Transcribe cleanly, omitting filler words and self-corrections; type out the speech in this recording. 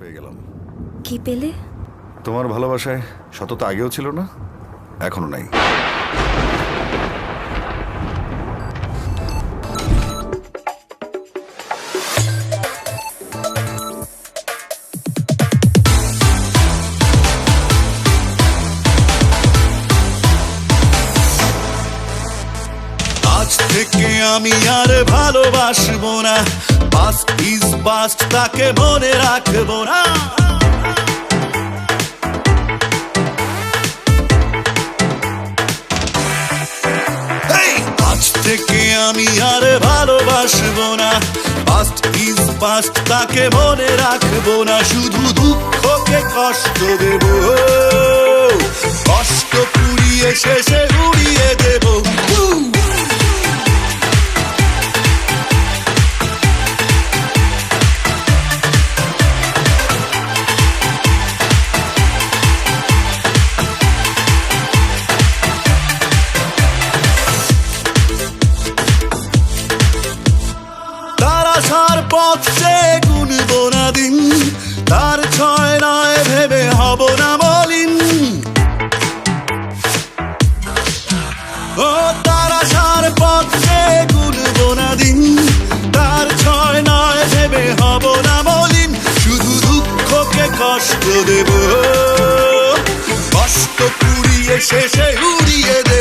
পেয়ে গেলাম। কি পেলে? তোমার ভালোবাসায় সততা আগেও ছিল না, এখনো নাই। আজ থেকে আমি আর ভালোবাসবো না, পাস্ট ইজ পাস্ট, তাকে মনে রাখবো না। আজ থেকে আমি আর ভালোবাসবো না, পাস্ট ইজ পাস্ট, তাকে মনে রাখবো না। শুধু দুঃখকে কষ্ট দেব, কষ্ট পুড়িয়ে শেষে উড়িয়ে দেব। আসার পথ সে গুনব না দিন, তার ছয় নয় ভেবে হব না মলিন। ও তার আসার পথ সে গুনব না দিন, তার ছয় নয় ভেবে হব না মলিন। শুধু দুঃখকে কষ্ট দেব, কষ্ট পুড়িয়ে শেষে উড়িয়ে দেব।